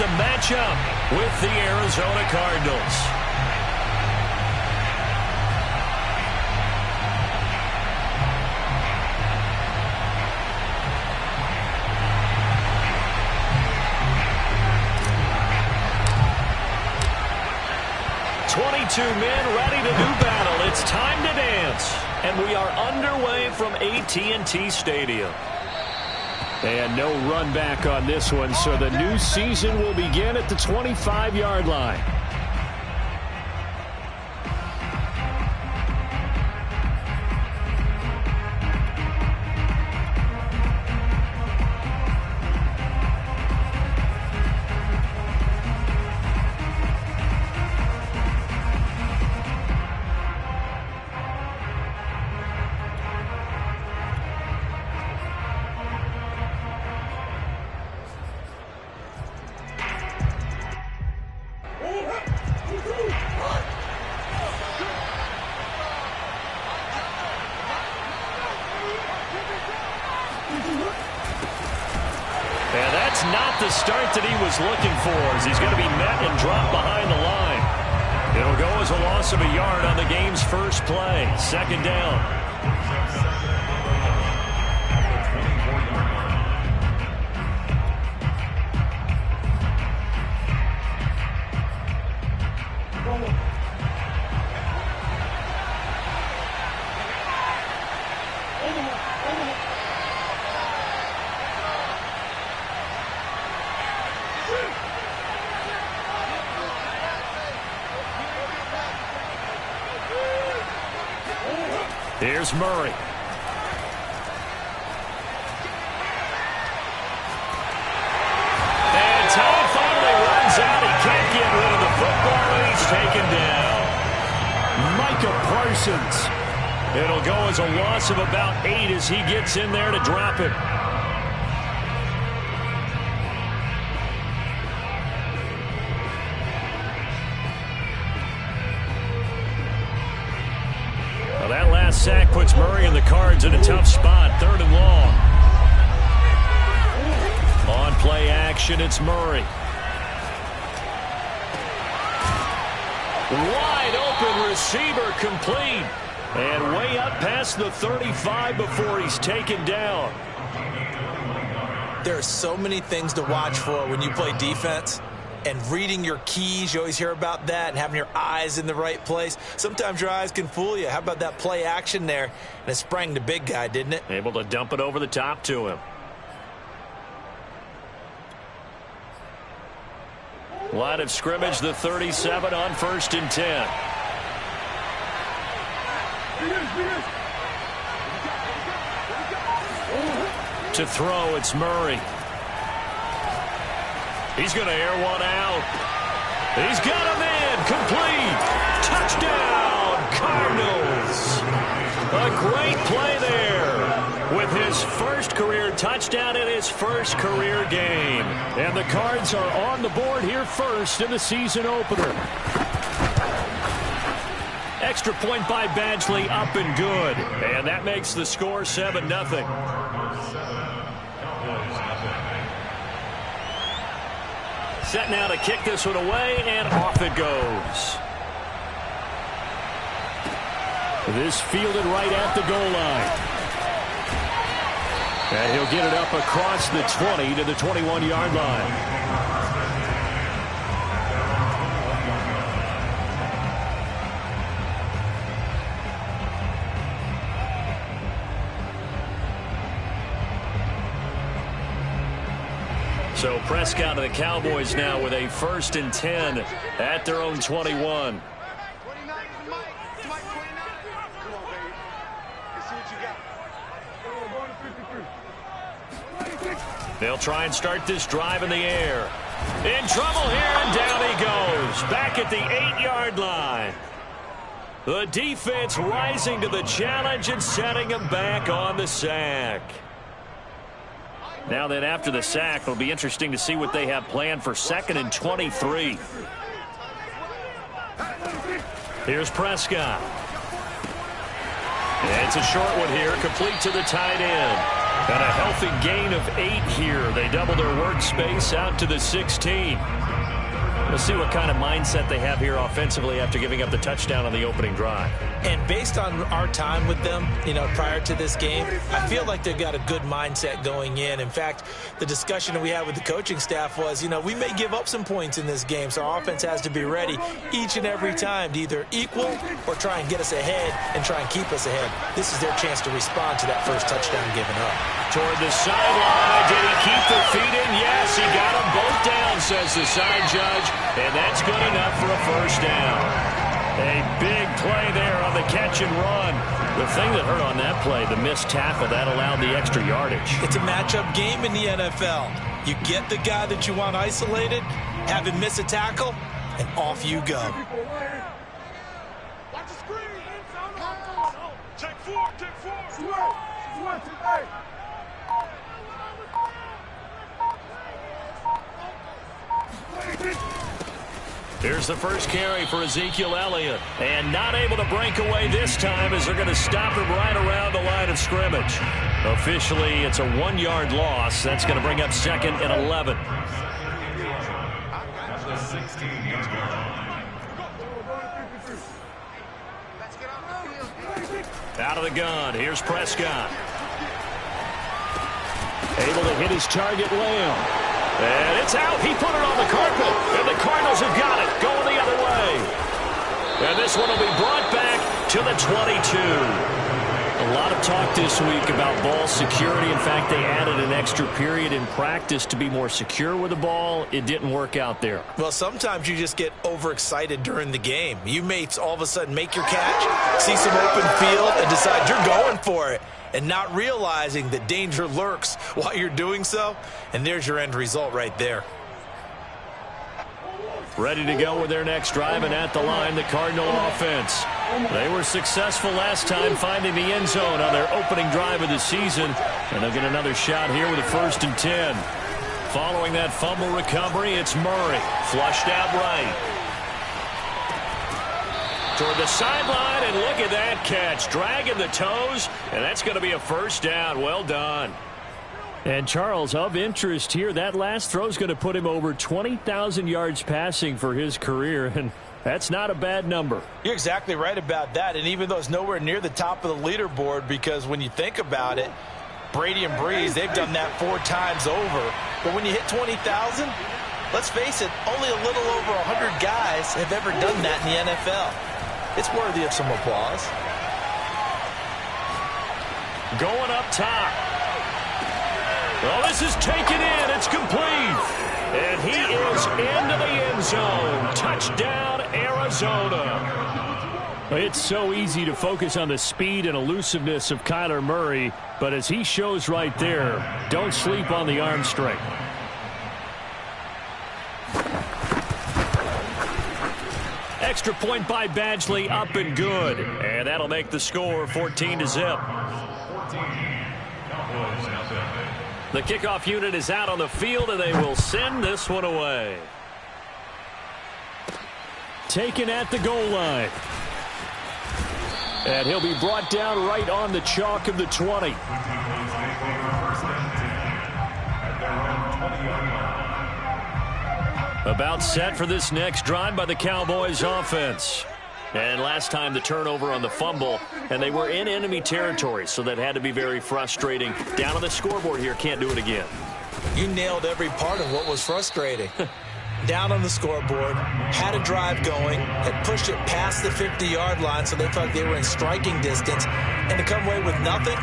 to match up with the Arizona Cardinals. Two men ready to do battle. It's time to dance. And we are underway from AT&T Stadium. And no run back on this one, so the new season will begin at the 25-yard line. And that's not the start that he was looking for, as he's going to be met and dropped behind the line. It'll go as a loss of a yard on the game's first play. Second down. Here's Murray. And time finally runs out. He can't get rid of the football, and he's taken down. Micah Parsons. It'll go as a loss of about 8 as he gets in there to drop it. That last sack puts Murray and the Cards in a tough spot. 3rd and long. On play action, it's Murray. Wide open receiver complete. And way up past the 35 before he's taken down. There are so many things to watch for when you play defense. And reading your keys, you always hear about that, and having your eyes in the right place. Sometimes your eyes can fool you. How about that play action there? And it sprang the big guy, didn't it? Able to dump it over the top to him. Line of scrimmage, the 37 on 1st and 10. To throw, it's Murray. He's going to air one out. He's got him in. Complete. Touchdown, Cardinals. A great play there with his first career touchdown in his first career game. And the Cards are on the board here first in the season opener. Extra point by Badgley, up and good. And that makes the score 7-0. Set now to kick this one away, and off it goes. This fielded right at the goal line. And he'll get it up across the 20 to the 21-yard line. So Prescott and the Cowboys now with a 1st and 10 at their own 21. They'll try and start this drive in the air. In trouble here, and down he goes. Back at the 8-yard line. The defense rising to the challenge and setting him back on the sack. Now then, after the sack, it'll be interesting to see what they have planned for 2nd and 23. Here's Prescott. And it's a short one here, complete to the tight end. And a healthy gain of 8 here. They double their workspace out to the 16. We'll see what kind of mindset they have here offensively after giving up the touchdown on the opening drive. And based on our time with them, prior to this game, I feel like they've got a good mindset going in. In fact, the discussion that we had with the coaching staff was, we may give up some points in this game, so our offense has to be ready each and every time to either equal or try and get us ahead and try and keep us ahead. This is their chance to respond to that first touchdown given up. Toward the sideline. Did he keep the feet in? Yes, he got them both down, says the side judge. And that's good enough for a first down. A big play there on the catch and run. The thing that hurt on that play, the missed tackle, that allowed the extra yardage. It's a matchup game in the NFL. You get the guy that you want isolated, have him miss a tackle, and off you go. Watch the screen. Take four. Here's the first carry for Ezekiel Elliott. And not able to break away this time as they're going to stop him right around the line of scrimmage. Officially, it's a 1-yard loss. That's going to bring up 2nd and 11. Out of the gun. Here's Prescott. Able to hit his target, Lamb. And it's out. He put it on the carpet. And the Cardinals have got it. Going the other way. And this one will be brought back to the 22. A lot of talk this week about ball security. In fact, they added an extra period in practice to be more secure with the ball. It didn't work out there. Well, sometimes you just get overexcited during the game. You may all of a sudden make your catch, see some open field, and decide you're going for it, and not realizing that danger lurks while you're doing so. And there's your end result right there. Ready to go with their next drive, and at the line, the Cardinal offense. They were successful last time finding the end zone on their opening drive of the season, and they'll get another shot here with a 1st and 10. Following that fumble recovery, it's Murray. Flushed out right. Toward the sideline, and look at that catch. Dragging the toes, and that's going to be a first down. Well done. And, Charles, of interest here, that last throw is going to put him over 20,000 yards passing for his career, and that's not a bad number. You're exactly right about that, and even though it's nowhere near the top of the leaderboard, because when you think about it, Brady and Breeze, they've done that 4 times over. But when you hit 20,000, let's face it, only a little over 100 guys have ever done that in the NFL. It's worthy of some applause. Going up top. Well, this is taken in. It's complete. And he is into the end zone. Touchdown, Arizona. It's so easy to focus on the speed and elusiveness of Kyler Murray, but as he shows right there, don't sleep on the arm strength. Extra point by Badgley, up and good. And that'll make the score 14-0. The kickoff unit is out on the field, and they will send this one away. Taken at the goal line. And he'll be brought down right on the chalk of the 20. About set for this next drive by the Cowboys offense. And last time the turnover on the fumble, and they were in enemy territory, so that had to be very frustrating. Down on the scoreboard here, can't do it again. You nailed every part of what was frustrating. Down on the scoreboard, had a drive going, had pushed it past the 50-yard line, so they felt like they were in striking distance, and to come away with nothing,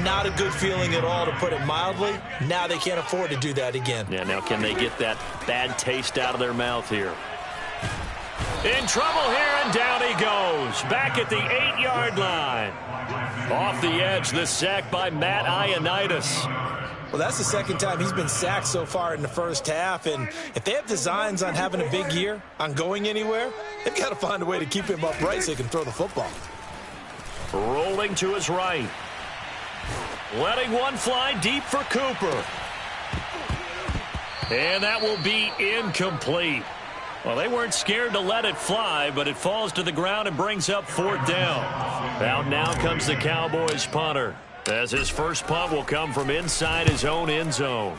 not a good feeling at all, to put it mildly. Now they can't afford to do that again. Yeah, now can they get that bad taste out of their mouth here? In trouble here, and down he goes. Back at the 8-yard line. Off the edge, the sack by Matt Ioannidis. Well, that's the second time he's been sacked so far in the first half, and if they have designs on having a big year, on going anywhere, they've got to find a way to keep him upright so he can throw the football. Rolling to his right. Letting one fly deep for Cooper. And that will be incomplete. Well, they weren't scared to let it fly, but it falls to the ground and brings up 4th down. Out now comes the Cowboys punter. as his first punt will come from inside his own end zone.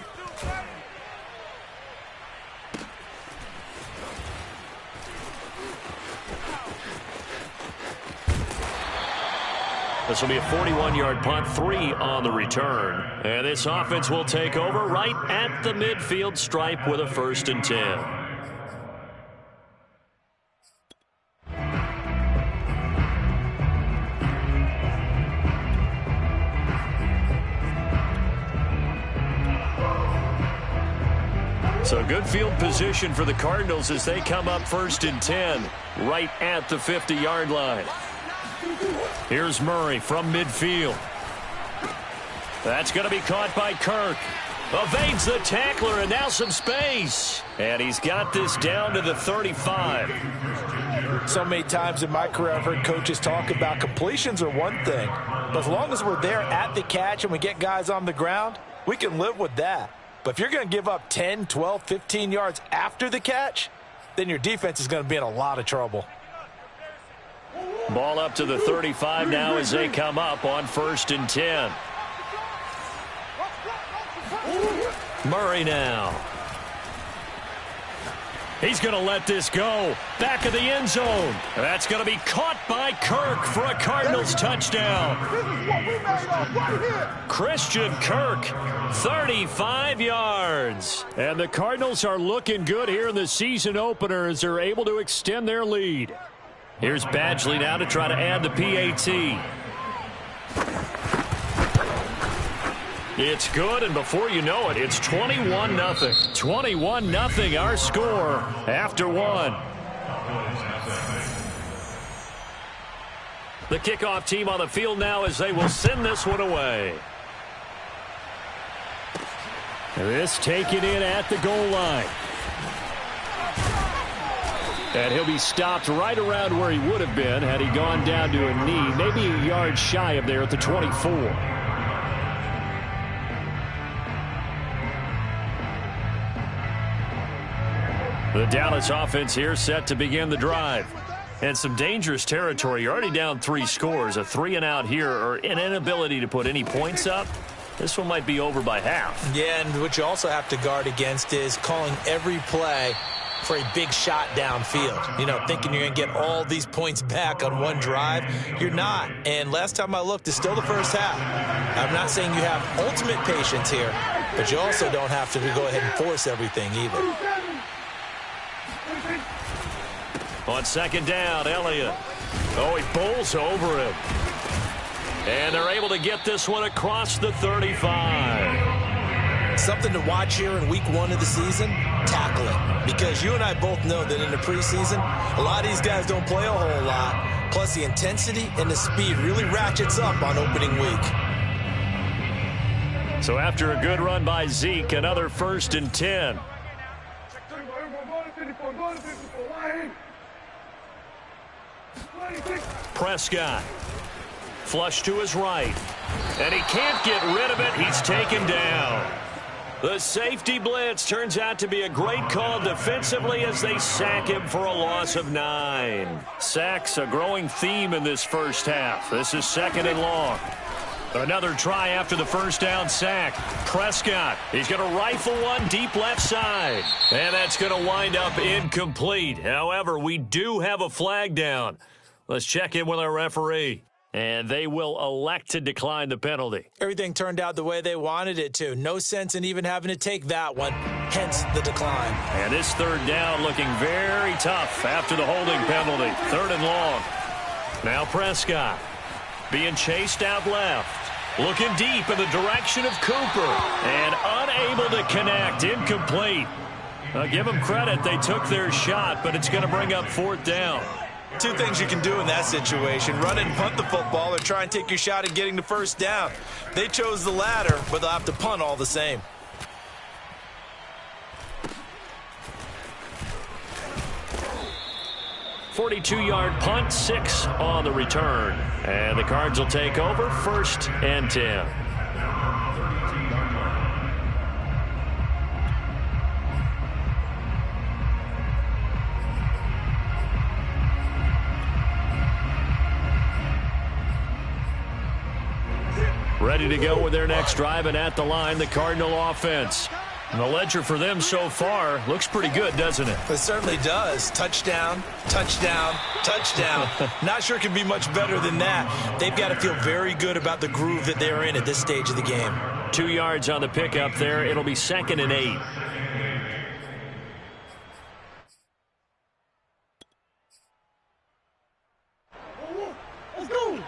This will be a 41-yard punt, 3 on the return. And this offense will take over right at the midfield stripe with a 1st and 10. So good field position for the Cardinals as they come up 1st and 10 right at the 50-yard line. Here's Murray from midfield. That's going to be caught by Kirk. Evades the tackler, and now some space. And he's got this down to the 35. So many times in my career I've heard coaches talk about completions are one thing. But as long as we're there at the catch and we get guys on the ground, we can live with that. But if you're going to give up 10, 12, 15 yards after the catch, then your defense is going to be in a lot of trouble. Ball up to the 35 now as they come up on 1st and 10. Murray now. He's going to let this go. Back of the end zone. That's going to be caught by Kirk for a Cardinals touchdown. Christian Kirk, 35 yards. And the Cardinals are looking good here in the season opener as they're able to extend their lead. Here's Badgley now to try to add the PAT. It's good, and before you know it, it's 21-0. 21-0 our score after 1. The kickoff team on the field now as they will send this one away. This taken in at the goal line. And he'll be stopped right around where he would have been had he gone down to a knee, maybe a yard shy of there at the 24. The Dallas offense here set to begin the drive. And some dangerous territory. You're already down 3 scores. A 3-and-out here or an inability to put any points up. This one might be over by half. Yeah, and what you also have to guard against is calling every play for a big shot downfield. You know, thinking you're going to get all these points back on one drive. You're not. And last time I looked, it's still the first half. I'm not saying you have ultimate patience here, but you also don't have to go ahead and force everything either. On 2nd down, Elliott. Oh, he bowls over him. And they're able to get this one across the 35. Something to watch here in week 1 of the season, tackling. Because you and I both know that in the preseason, a lot of these guys don't play a whole lot. Plus, the intensity and the speed really ratchets up on opening week. So after a good run by Zeke, another 1st and 10. Prescott. Flush to his right. And he can't get rid of it. He's taken down. The safety blitz turns out to be a great call defensively as they sack him for a loss of 9. Sacks a growing theme in this first half. This is 2nd and long. Another try after the first down sack. Prescott, he's going to rifle one deep left side. And that's going to wind up incomplete. However, we do have a flag down. Let's check in with our referee. And they will elect to decline the penalty. Everything turned out the way they wanted it to. No sense in even having to take that one, hence the decline. And this 3rd down looking very tough after the holding penalty. 3rd and long. Now Prescott being chased out left. Looking deep in the direction of Cooper. And unable to connect. Incomplete. Give them credit. They took their shot, but it's going to bring up 4th down. 2 things you can do in that situation. Run it and punt the football or try and take your shot at getting the 1st down. They chose the latter, but they'll have to punt all the same. .42-yard punt, 6 on the return. And the Cards will take over 1st and 10. ready to go with their next drive, and at the line, the Cardinal offense. And the ledger for them so far looks pretty good, doesn't it? It certainly does. Touchdown, touchdown, touchdown. Not sure it can be much better than that. They've got to feel very good about the groove that they're in at this stage of the game. 2 yards on the pickup there. It'll be 2nd and 8. Let's go.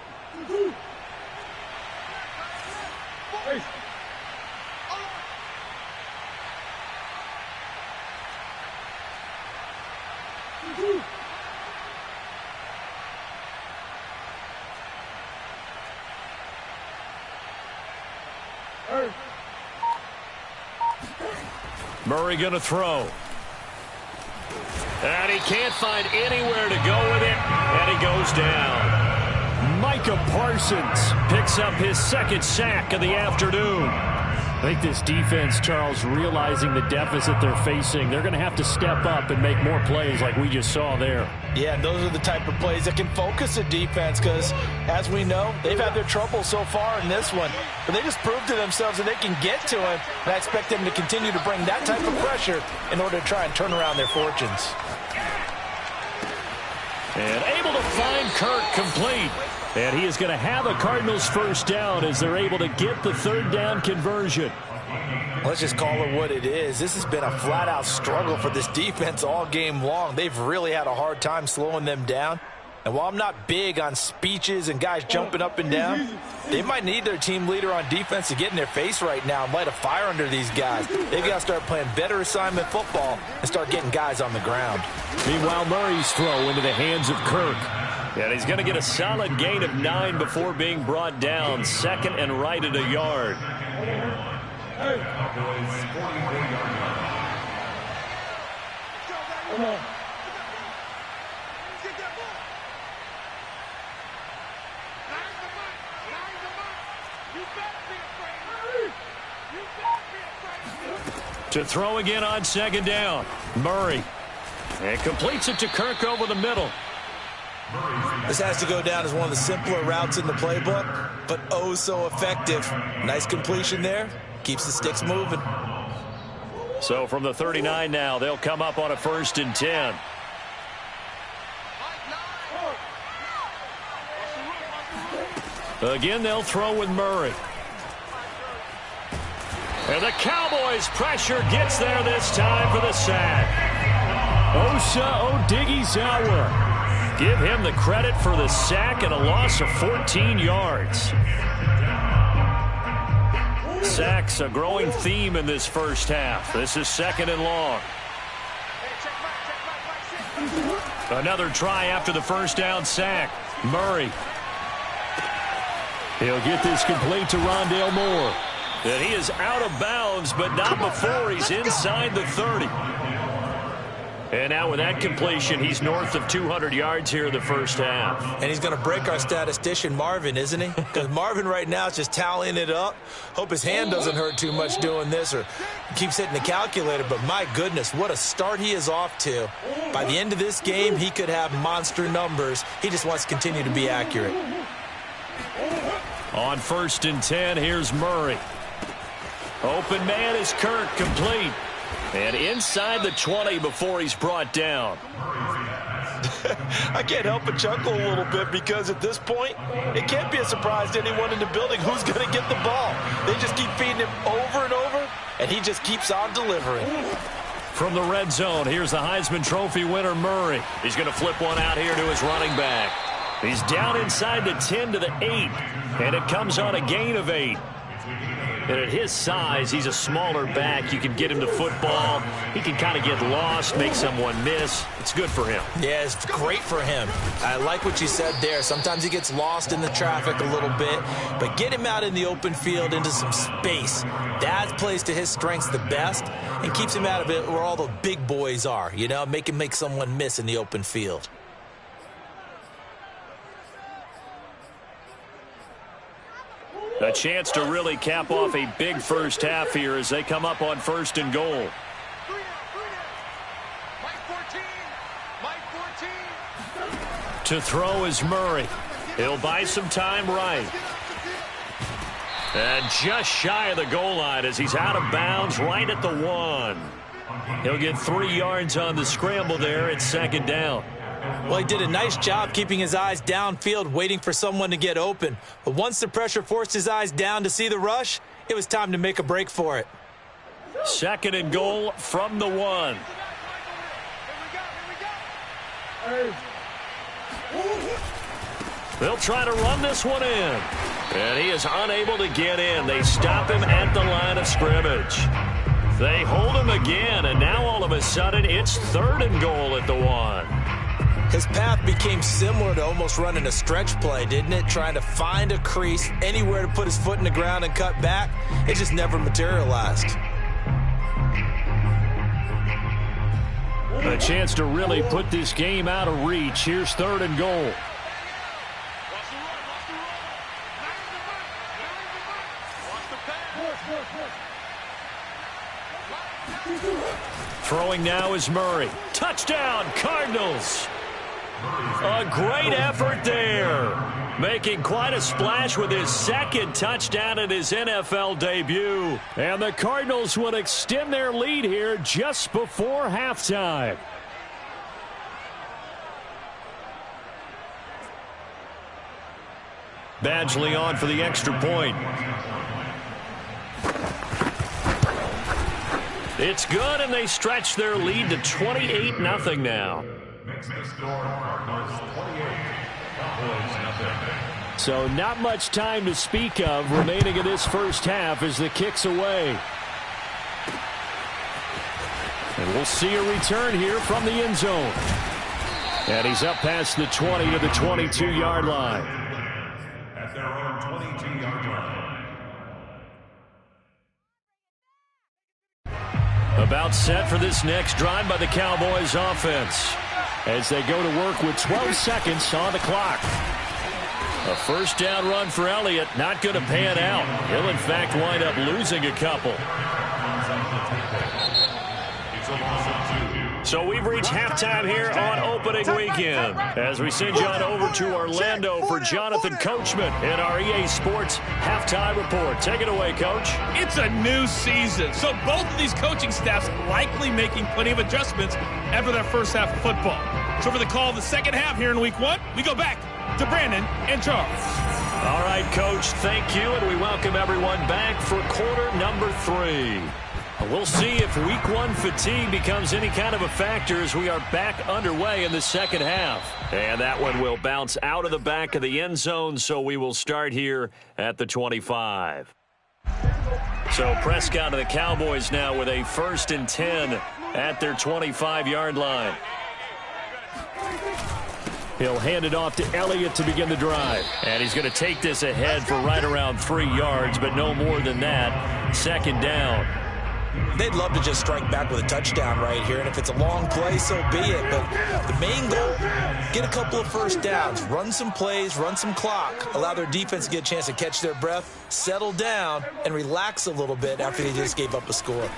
Murray going to throw. And he can't find anywhere to go with it. And he goes down. Micah Parsons picks up his 2nd sack of the afternoon. I think this defense, Charles, realizing the deficit they're facing, they're going to have to step up and make more plays like we just saw there. Yeah, and those are the type of plays that can focus a defense because, as we know, they've had their trouble so far in this one. But they just proved to themselves that they can get to him, and I expect them to continue to bring that type of pressure in order to try and turn around their fortunes. And able to find Kirk complete. And he is going to have a Cardinals first down as they're able to get the 3rd down conversion. Let's just call it what it is. This has been a flat-out struggle for this defense all game long. They've really had a hard time slowing them down. And while I'm not big on speeches and guys jumping up and down, they might need their team leader on defense to get in their face right now and light a fire under these guys. They've got to start playing better assignment football and start getting guys on the ground. Meanwhile, Murray's throw into the hands of Kirk. And he's going to get a solid gain of 9 before being brought down. 2nd and right at a yard. Come on. To throw again on 2nd down. Murray. And completes it to Kirk over the middle. This has to go down as one of the simpler routes in the playbook, but oh so effective. Nice completion there. Keeps the sticks moving. So from the 39 now, they'll come up on a 1st and 10. Again, they'll throw with Murray. And the Cowboys' pressure gets there this time for the sack. Osa Odighizuwa. Give him the credit for the sack and a loss of 14 yards. Sacks a growing theme in this first half. This is 2nd and long. Another try after the 1st down sack. Murray. He'll get this complete to Rondale Moore. And he is out of bounds, but not before he's inside the 30. And now with that completion, he's north of 200 yards here in the first half. And he's going to break our statistician, Marvin, isn't he? Because Marvin right now is just tallying it up. Hope his hand doesn't hurt too much doing this or keeps hitting the calculator. But my goodness, what a start he is off to. By the end of this game, he could have monster numbers. He just wants to continue to be accurate. On 1st and 10, here's Murray. Open man is Kirk, complete. And inside the 20 before he's brought down. I can't help but chuckle a little bit because at this point, it can't be a surprise to anyone in the building who's going to get the ball. They just keep feeding him over and over, and he just keeps on delivering. From the red zone, here's the Heisman Trophy winner, Murray. He's going to flip one out here to his running back. He's down inside the 10 to the 8, and it comes on a gain of 8. And at his size, he's a smaller back. You can get him to football. He can kind of get lost, make someone miss. It's good for him. Yeah, it's great for him. I like what you said there. Sometimes he gets lost in the traffic a little bit, but get him out in the open field into some space. That plays to his strengths the best and keeps him out of it where all the big boys are, you know, make him make someone miss in the open field. A chance to really cap off a big first half here as they come up on 1st and goal. To throw is Murray. He'll buy some time right. And just shy of the goal line as he's out of bounds right at the 1. He'll get 3 yards on the scramble there at second down. Well, he did a nice job keeping his eyes downfield, waiting for someone to get open. But once the pressure forced his eyes down to see the rush, it was time to make a break for it. Second and goal from the 1. They'll try to run this one in. And he is unable to get in. They stop him at the line of scrimmage. They hold him again, and now all of a sudden it's third and goal at the 1. His path became similar to almost running a stretch play, didn't it? Trying to find a crease, anywhere to put his foot in the ground and cut back. It just never materialized. A chance to really put this game out of reach. Here's third and goal. Throwing now is Murray. Touchdown, Cardinals. A great effort there. Making quite a splash with his second touchdown in his NFL debut. And the Cardinals will extend their lead here just before halftime. Badgley on for the extra point. It's good, and they stretch their lead to 28-0 now. So not much time to speak of remaining in this first half as the kick's away. And we'll see a return here from the end zone. And he's up past the 20 to the 22-yard line. At their own 22-yard line. About set for this next drive by the Cowboys offense as they go to work with 12 seconds on the clock. A first down run for Elliott, not going to pan out. He'll in fact wind up losing a couple. So we've reached halftime here on opening weekend as we send you on over to Orlando for Jonathan Coachman in our EA Sports Halftime Report. Take it away, Coach. It's a new season, so both of these coaching staffs likely making plenty of adjustments after their first half of football. So for the call of the second half here in week 1, we go back to Brandon and Charles. All right, Coach, thank you, and we welcome everyone back for quarter number 3. We'll see if week 1 fatigue becomes any kind of a factor as we are back underway in the second half. And that one will bounce out of the back of the end zone, so we will start here at the 25. So Prescott and the Cowboys now with a 1st and 10 at their 25-yard line. He'll hand it off to Elliott to begin the drive. And he's going to take this ahead for right around 3 yards, but no more than that. Second down. They'd love to just strike back with a touchdown right here, and if it's a long play, so be it. But the main goal, get a couple of first downs, run some plays, run some clock, allow their defense to get a chance to catch their breath, settle down, and relax a little bit after they just gave up a score.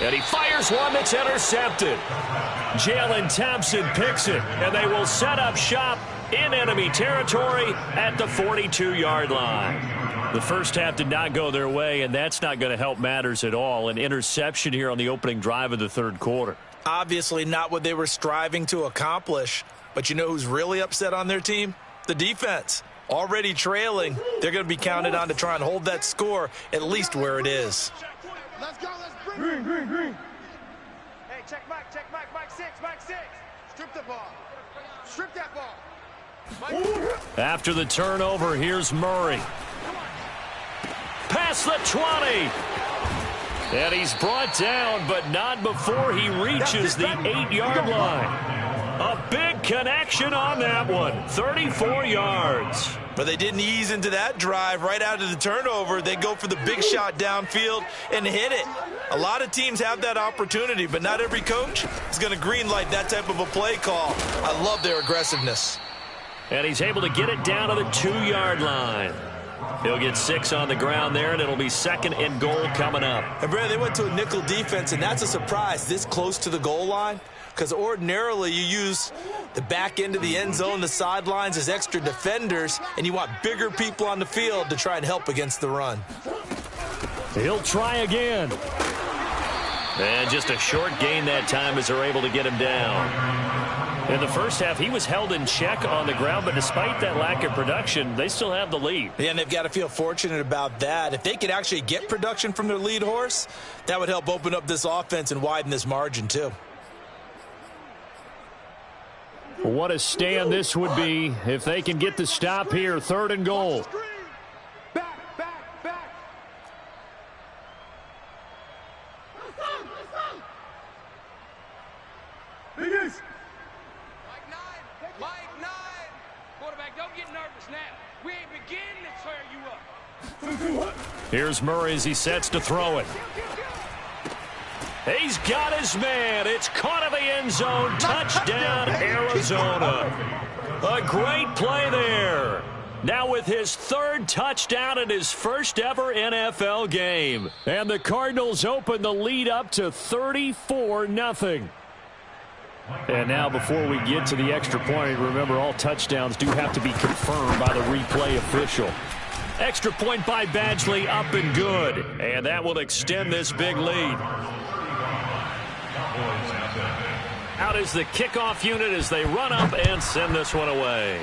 And he fires one that's intercepted. Jalen Thompson picks it, and they will set up shop in enemy territory at the 42-yard line. The first half did not go their way, and that's not going to help matters at all. An interception here on the opening drive of the third quarter. Obviously not what they were striving to accomplish, but you know who's really upset on their team? The defense. Already trailing, they're going to be counted on to try and hold that score at least where it is. Let's go, let's bring. Green. Hey, check Mike, Mike 6. Strip the ball. Strip that ball. After the turnover, here's Murray. Past the 20. And he's brought down, but not before he reaches the 8-yard line. A big connection on that one. 34 yards. But they didn't ease into that drive right out of the turnover. They go for the big shot downfield and hit it. A lot of teams have that opportunity, but not every coach is going to greenlight that type of a play call. I love their aggressiveness. And he's able to get it down to the 2-yard line. He'll get 6 on the ground there, and it'll be second and goal coming up. And, Brad, they went to a nickel defense, and that's a surprise this close to the goal line because ordinarily you use the back end of the end zone, the sidelines as extra defenders, and you want bigger people on the field to try and help against the run. He'll try again. And just a short gain that time as they're able to get him down. In the first half, he was held in check on the ground, but despite that lack of production, they still have the lead. Yeah, and they've got to feel fortunate about that. If they could actually get production from their lead horse, that would help open up this offense and widen this margin too. What a stand this would be if they can get the stop here. 3rd and goal. Back, back, back. Mike 9. Quarterback, don't get nervous now. We ain't beginning to tear you up. Here's Murray as he sets to throw it. He's got his man. It's caught in the end zone. Touchdown, Arizona. A great play there. Now with his 3rd touchdown in his first ever NFL game. And the Cardinals open the lead up to 34-0. And now before we get to the extra point, remember all touchdowns do have to be confirmed by the replay official. Extra point by Badgley, up and good. And that will extend this big lead. Out is the kickoff unit as they run up and send this one away.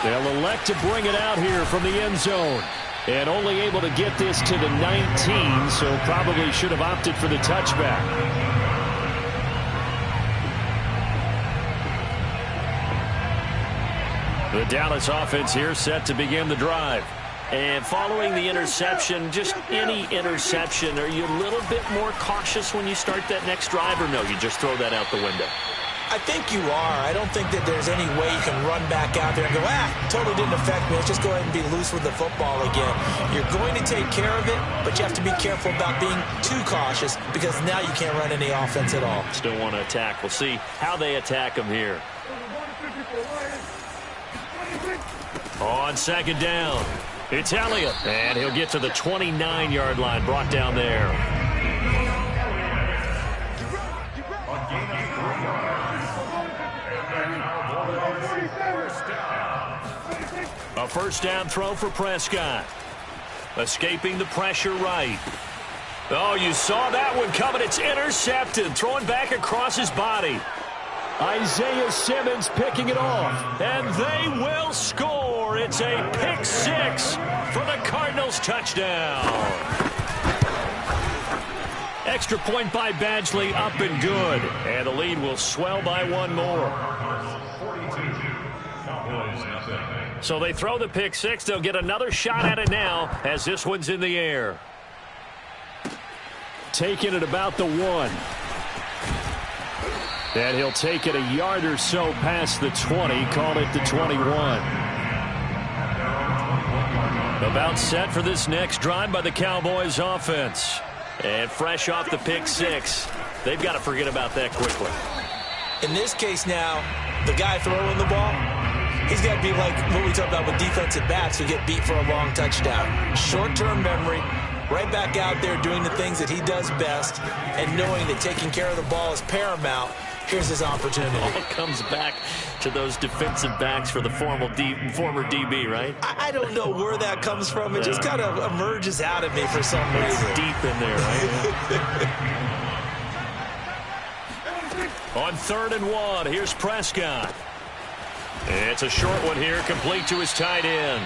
They'll elect to bring it out here from the end zone. And only able to get this to the 19, so probably should have opted for the touchback. The Dallas offense here set to begin the drive. And following the interception, just any interception, are you a little bit more cautious when you start that next drive, or no, you just throw that out the window? I think you are. I don't think that there's any way you can run back out there and go, totally didn't affect me. Let's just go ahead and be loose with the football again. You're going to take care of it, but you have to be careful about being too cautious because now you can't run any offense at all. Still want to attack. We'll see how they attack him here. On 2nd down, it's Elliott, and he'll get to the 29-yard line, brought down there. A 1st down throw for Prescott. Escaping the pressure right. Oh, you saw that one coming. It's intercepted. Throwing back across his body. Isaiah Simmons picking it off. And they will score. It's a pick 6 for the Cardinals touchdown. Extra point by Badgley, up and good. And the lead will swell by 1 more. So they throw the pick 6. They'll get another shot at it now as this one's in the air. Taking it about the 1. And he'll take it a yard or so past the 20. Call it the 21. About set for this next drive by the Cowboys offense. And fresh off the pick 6. They've got to forget about that quickly. In this case now, the guy throwing the ball, he's got to be like what we talk about with defensive backs who get beat for a long touchdown. Short-term memory, right back out there doing the things that he does best, and knowing that taking care of the ball is paramount. Here's his opportunity. All comes back to those defensive backs for the former DB, right? I don't know where that comes from. It just kind of emerges out of me for some reason. It's deep in there, right? On 3rd and 1, here's Prescott. It's a short one here, complete to his tight end.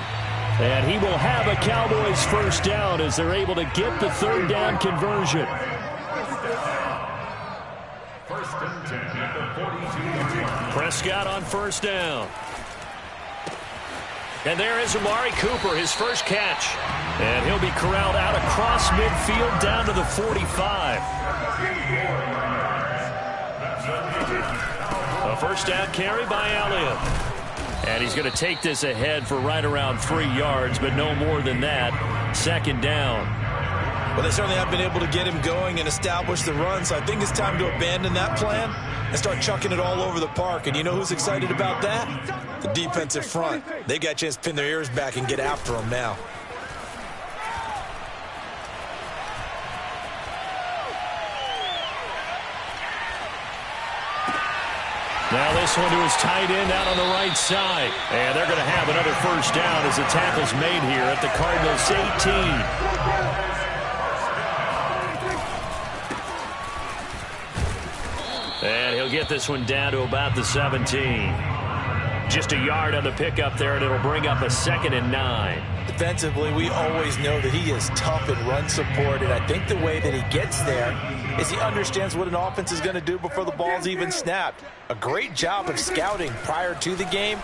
And he will have a Cowboys 1st down as they're able to get the 3rd down conversion. 1st and 10 at the 42-yard line. Prescott on 1st down. And there is Amari Cooper, his first catch. And he'll be corralled out across midfield down to the 45. A 1st down carry by Elliott. And he's going to take this ahead for right around 3 yards, but no more than that. 2nd down. Well, they certainly have been able to get him going and establish the run, so I think it's time to abandon that plan and start chucking it all over the park. And you know who's excited about that? The defensive front. They got a chance to pin their ears back and get after him now. this one to his tight end out on the right side. And they're going to have another first down as the tackle's made here at the Cardinals' 18. And he'll get this one down to about the 17. Just a yard on the pickup there, and it'll bring up a 2nd and 9. Defensively, we always know that he is tough in run support, and I think the way that he gets there is he understands what an offense is going to do before the ball's even snapped. A great job of scouting prior to the game,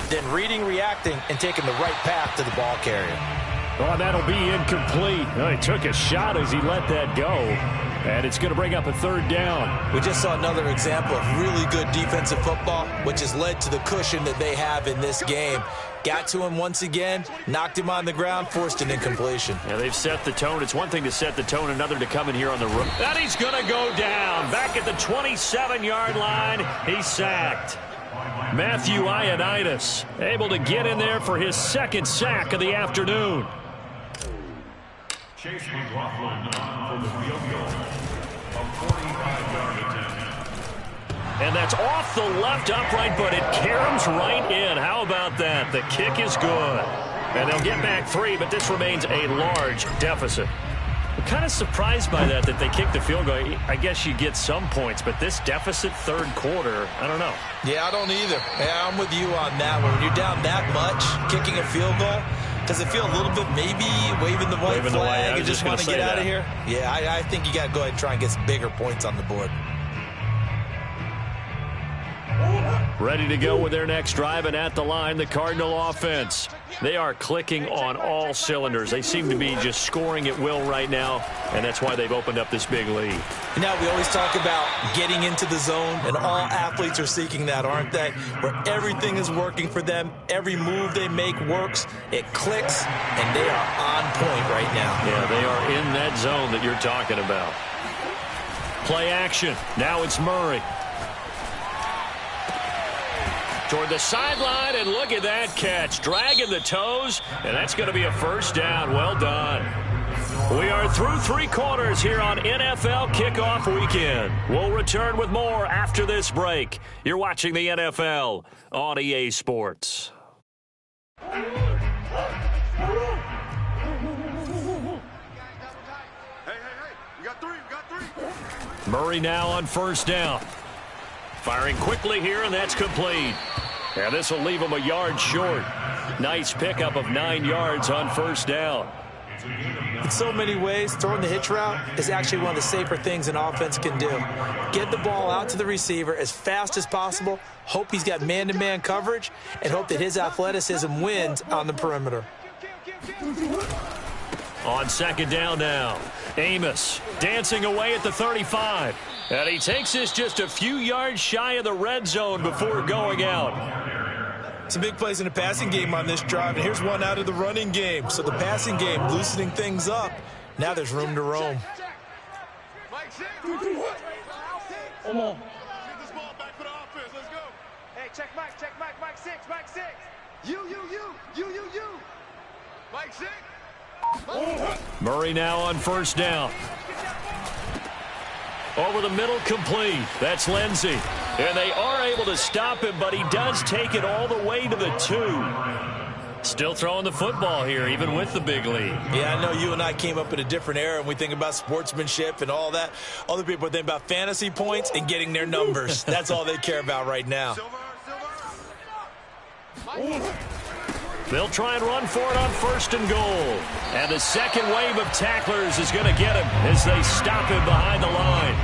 then reading, reacting, and taking the right path to the ball carrier. Oh, that'll be incomplete. Oh, he took a shot as he let that go. And it's going to bring up a 3rd down. We just saw another example of really good defensive football, which has led to the cushion that they have in this game. Got to him once again, knocked him on the ground, forced an incompletion. Yeah, they've set the tone. It's one thing to set the tone, another to come in here on the roof. And he's going to go down. Back at the 27-yard line, he's sacked. Matthew Ioannidis able to get in there for his 2nd sack of the afternoon. Chase McLaughlin for the field goal. A 45-yard attempt. And that's off the left upright, but it caroms right in. How about that? The kick is good. And they'll get back 3, but this remains a large deficit. I'm kind of surprised by that they kicked the field goal. I guess you get some points, but this deficit 3rd quarter, I don't know. Yeah, I don't either. Yeah, I'm with you on that one. When you're down that much, kicking a field goal, does it feel a little bit maybe waving the white flag and just want to get out of here? Yeah, I think you got to go ahead and try and get some bigger points on the board. Ready to go with their next drive, and at the line, the Cardinal offense. They are clicking on all cylinders. They seem to be just scoring at will right now, and that's why they've opened up this big lead. Now, we always talk about getting into the zone, and all athletes are seeking that, aren't they? Where everything is working for them. Every move they make works. It clicks, and they are on point right now. Yeah, they are in that zone that you're talking about. Play action. Now it's Murray. Toward the sideline, and look at that catch. Dragging the toes, and that's going to be a first down. Well done. We are through 3 quarters here on NFL Kickoff Weekend. We'll return with more after this break. You're watching the NFL on EA Sports. Hey, we got 3, Murray now on first down. Firing quickly here, and that's complete. And this will leave him a yard short. Nice pickup of 9 yards on first down. In so many ways, throwing the hitch route is actually one of the safer things an offense can do. Get the ball out to the receiver as fast as possible, hope he's got man-to-man coverage, and hope that his athleticism wins on the perimeter. On second down now, Amos dancing away at the 35. And he takes this just a few yards shy of the red zone before going out. Some big plays in the passing game on this drive, and here's one out of the running game. So the passing game loosening things up. Now there's room to roam. Come on. Get this ball back for the offense. Let's go. Hey, check Mike 6, Mike 6. You. Mike 6. Murray now on first down. Over the middle, complete. That's Lindsey. And they are able to stop him, but he does take it all the way to the 2. Still throwing the football here, even with the big lead. Yeah, I know you and I came up in a different era, and we think about sportsmanship and all that. Other people are thinking about fantasy points and getting their numbers. That's all they care about right now. They'll try and run for it on first and goal. And the second wave of tacklers is going to get him as they stop him behind the line.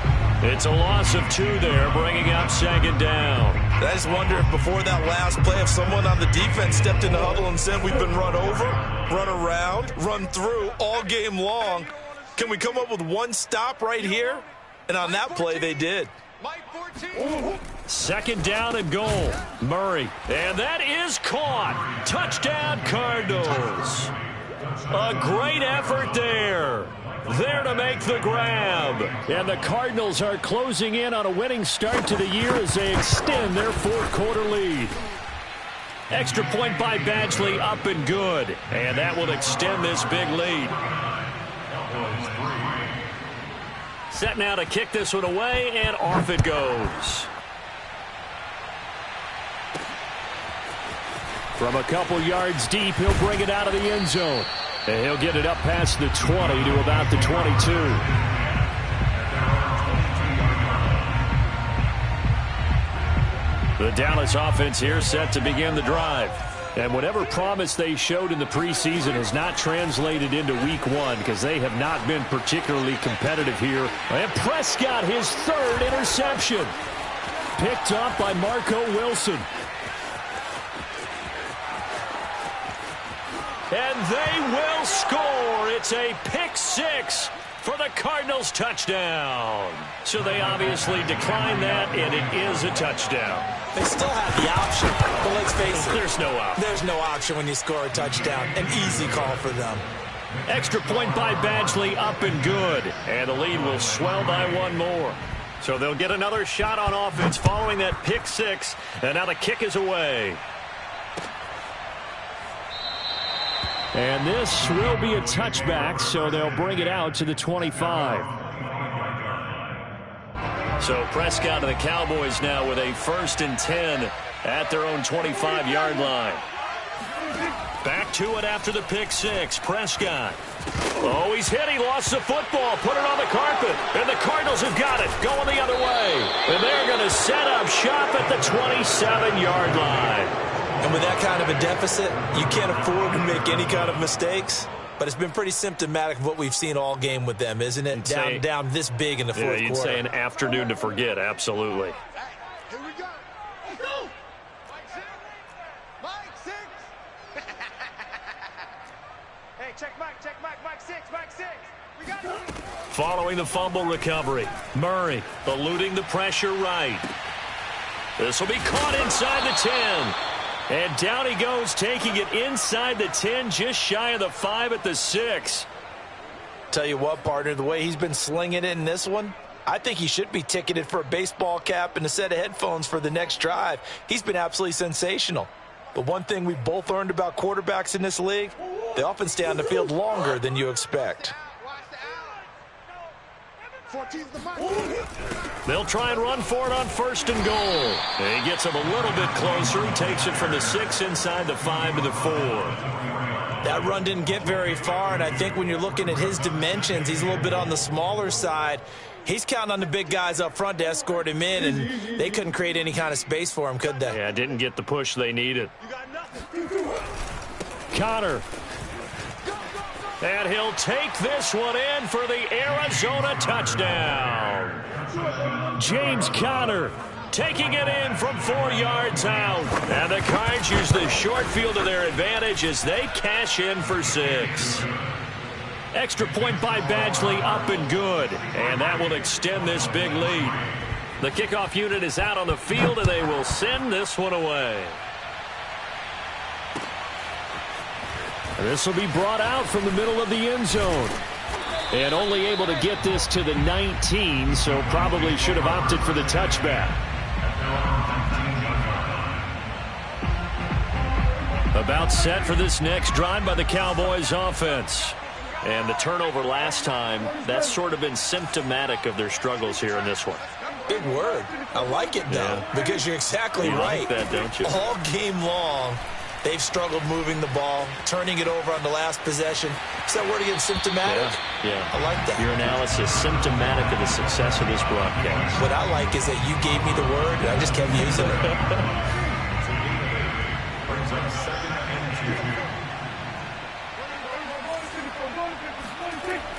It's a loss of 2 there, bringing up second down. I just wonder if before that last play, if someone on the defense stepped in the huddle and said, we've been run over, run around, run through all game long. Can we come up with one stop right here? And on that play, they did. Second down and goal. Murray. And that is caught. Touchdown, Cardinals. A great effort there. There to make the grab. And the Cardinals are closing in on a winning start to the year as they extend their 4th quarter lead. Extra point by Badgley, up and good. And that will extend this big lead. Set now to kick this one away, and off it goes. From a couple yards deep, he'll bring it out of the end zone. And he'll get it up past the 20 to about the 22. The Dallas offense here set to begin the drive. And whatever promise they showed in the preseason has not translated into week one because they have not been particularly competitive here. And Prescott, his third interception. Picked up by Marco Wilson. And they will score. It's a pick six for the Cardinals touchdown. So they obviously declined that, and it is a touchdown. They still have the option, but let's face it. There's no option. There's no option when you score a touchdown. An easy call for them. Extra point by Badgley, up and good. And the lead will swell by one more. So they'll get another shot on offense following that pick six. And now the kick is away. And this will be a touchback, so they'll bring it out to the 25. So Prescott and the Cowboys now with a 1st and 10 at their own 25-yard line. Back to it after the pick six. Prescott. Oh, he's hit. He lost the football. Put it on the carpet. And the Cardinals have got it. Going the other way. And they're going to set up shop at the 27-yard line. And with that kind of a deficit, you can't afford to make any kind of mistakes. But it's been pretty symptomatic of what we've seen all game with them, isn't it? Down this big in the fourth quarter. You'd say an afternoon to forget, absolutely. Here we go. Go. Mike six. Hey, check Mike six. We got it. Following the fumble recovery, Murray eluding the pressure right. This will be caught inside the 10. And down he goes, taking it inside the 10, just shy of the 5 at the 6. Tell you what, partner, the way he's been slinging it in this one, I think he should be ticketed for a baseball cap and a set of headphones for the next drive. He's been absolutely sensational. But one thing we both learned about quarterbacks in this league, they often stay on the field longer than you expect. They'll try and run for it on 1st and goal. And he gets him a little bit closer. He takes it from the 6 inside the 5 to the 4. That run didn't get very far, and I think when you're looking at his dimensions, he's a little bit on the smaller side. He's counting on the big guys up front to escort him in, and they couldn't create any kind of space for him, could they? Yeah, didn't get the push they needed. Connor. And he'll take this one in for the Arizona touchdown. James Conner taking it in from 4 yards out. And the Cards use the short field to their advantage as they cash in for 6. Extra point by Badgley, up and good. And that will extend this big lead. The kickoff unit is out on the field, and they will send this one away. This will be brought out from the middle of the end zone. And only able to get this to the 19, so probably should have opted for the touchback. About set for this next drive by the Cowboys offense. And the turnover last time, that's sort of been symptomatic of their struggles here in this one. Big word. I like it, though, because you're exactly right. You like that, don't you? All game long, they've struggled moving the ball, turning it over on the last possession. Is that word again, symptomatic? Yeah. I like that. Your analysis, symptomatic of the success of this broadcast. What I like is that you gave me the word, and I just kept using it.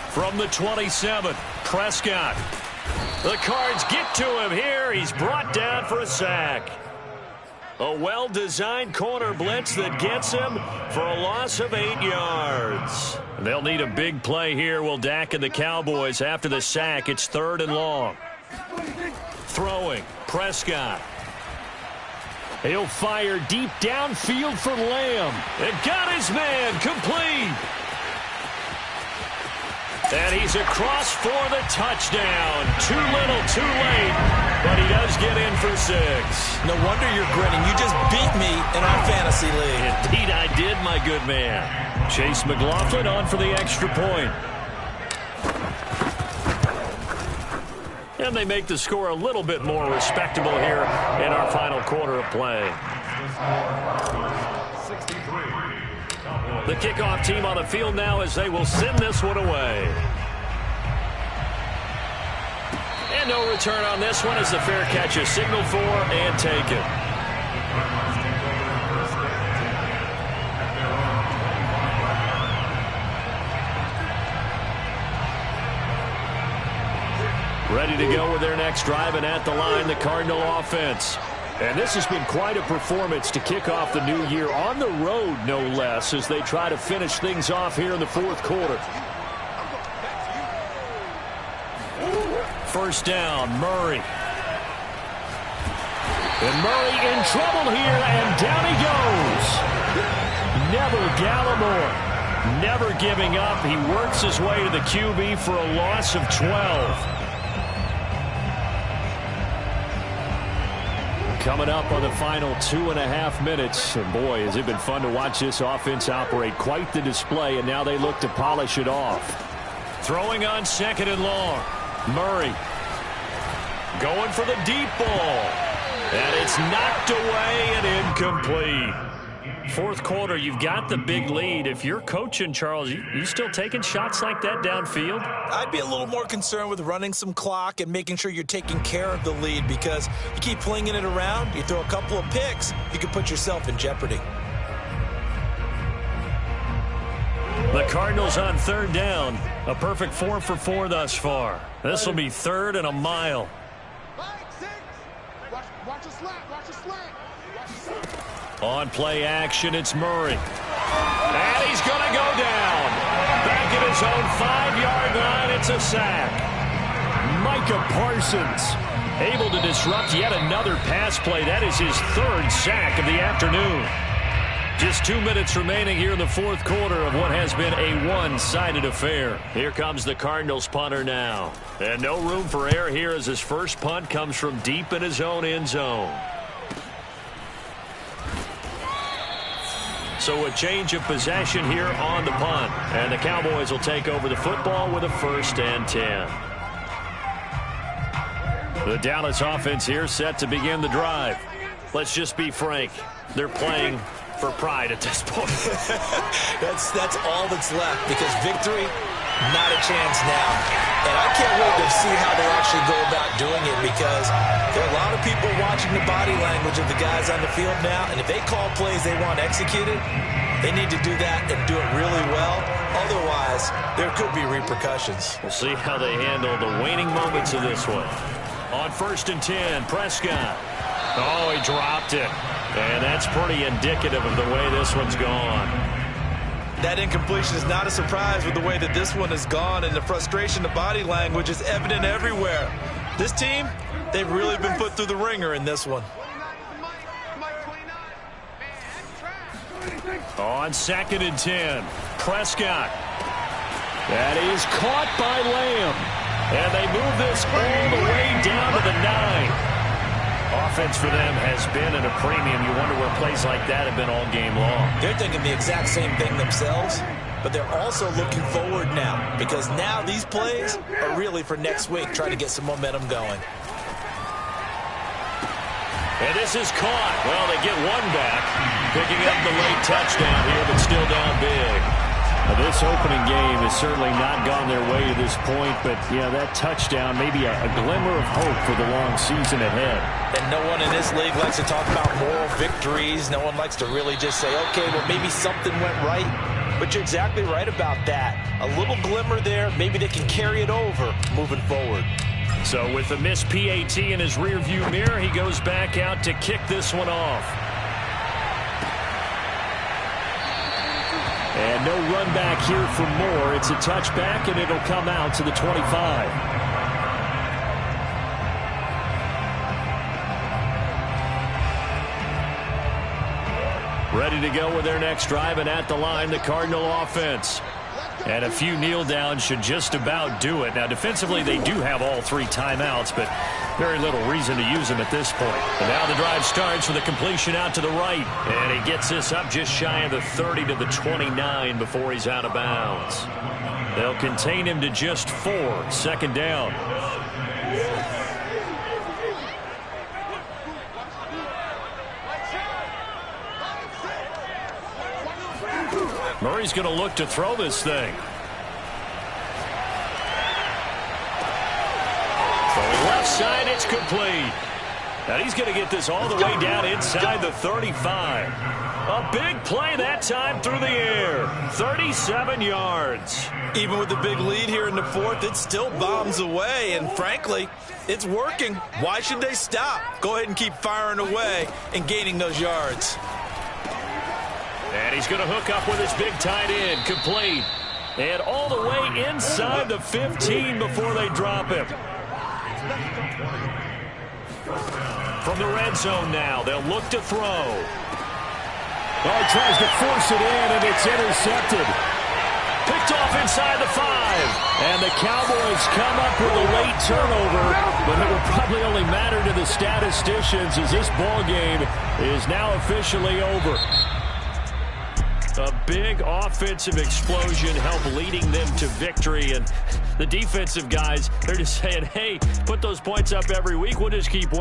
From the 27, Prescott. The Cards get to him here. He's brought down for a sack. A well-designed corner blitz that gets him for a loss of 8 yards. They'll need a big play here, will Dak and the Cowboys after the sack. It's 3rd and long. Throwing, Prescott. He'll fire deep downfield for Lamb. And got his man, complete. And he's across for the touchdown. Too little, too late. But he does get in for 6. No wonder you're grinning. You just beat me in our fantasy league. Indeed I did, my good man. Chase McLaughlin on for the extra point. And they make the score a little bit more respectable here in our final quarter of play. The kickoff team on the field now as they will send this one away. And no return on this one as the fair catch is signaled for and taken. Ready to go with their next drive, and at the line, the Cardinal offense. And this has been quite a performance to kick off the new year on the road, no less, as they try to finish things off here in the fourth quarter. First down, Murray. And Murray in trouble here, and down he goes. Neville Gallimore, never giving up. He works his way to the QB for a loss of 12. Coming up on the final 2.5 minutes. And boy, has it been fun to watch this offense operate. Quite the display, and now they look to polish it off. Throwing on second and long. Murray going for the deep ball. And it's knocked away and incomplete. Fourth quarter, you've got the big lead. If you're coaching, Charles, you still taking shots like that downfield? I'd be a little more concerned with running some clock and making sure you're taking care of the lead, because you keep flinging it around, you throw a couple of picks, you can put yourself in jeopardy. The Cardinals on third down. A perfect 4 for 4 thus far. This will be third and a mile. Watch a slant, watch a slant. On play action, it's Murray. And he's going to go down. Back at his own 5-yard line, it's a sack. Micah Parsons able to disrupt yet another pass play. That is his third sack of the afternoon. Just 2 minutes remaining here in the fourth quarter of what has been a one-sided affair. Here comes the Cardinals punter now. And no room for error here as his first punt comes from deep in his own end zone. So a change of possession here on the punt. And the Cowboys will take over the football with a 1st and 10. The Dallas offense here set to begin the drive. Let's just be frank. They're playing for pride at this point. That's all that's left, because victory, not a chance now. And I can't wait to see how they actually go about doing it, because there are a lot of people watching the body language of the guys on the field now, and if they call plays they want executed, they need to do that and do it really well. Otherwise, there could be repercussions. We'll see how they handle the waning moments of this one. On 1st and 10, Prescott. Oh, he dropped it. And that's pretty indicative of the way this one's gone. That incompletion is not a surprise with the way that this one has gone, and the frustration, the body language is evident everywhere. This team, they've really been put through the ringer in this one. On 2nd and 10, Prescott. That is caught by Lamb. And they move this all the way down to the 9. Offense for them has been at a premium. You wonder where plays like that have been all game long. They're thinking the exact same thing themselves, but they're also looking forward now, because now these plays are really for next week, trying to get some momentum going. And this is caught. Well, they get one back, picking up the late touchdown here, but still down big. Now, this opening game has certainly not gone their way to this point, but, yeah, that touchdown, maybe a glimmer of hope for the long season ahead. And no one in this league likes to talk about moral victories. No one likes to really just say, okay, well, maybe something went right. But you're exactly right about that. A little glimmer there, maybe they can carry it over moving forward. So with the missed PAT in his rearview mirror, he goes back out to kick this one off. And no run back here for Moore. It's a touchback, and it'll come out to the 25. Ready to go with their next drive, and at the line, the Cardinal offense. And a few kneel downs should just about do it. Now, defensively, they do have all 3 timeouts, but very little reason to use them at this point. And now the drive starts with a completion out to the right. And he gets this up just shy of the 30 to the 29 before he's out of bounds. They'll contain him to just 4. 2nd down. Murray's going to look to throw this thing. Throwing left side, it's complete. And he's going to get this all the way down inside the 35. A big play that time through the air. 37 yards. Even with the big lead here in the fourth, it still bombs away. And frankly, it's working. Why should they stop? Go ahead and keep firing away and gaining those yards. And he's going to hook up with his big tight end. Complete. And all the way inside the 15 before they drop him. From the red zone now, they'll look to throw. Oh, he tries to force it in, and it's intercepted. Picked off inside the 5. And the Cowboys come up with a late turnover, but it will probably only matter to the statisticians as this ball game is now officially over. A big offensive explosion helped leading them to victory. And the defensive guys, they're just saying, hey, put those points up every week. We'll just keep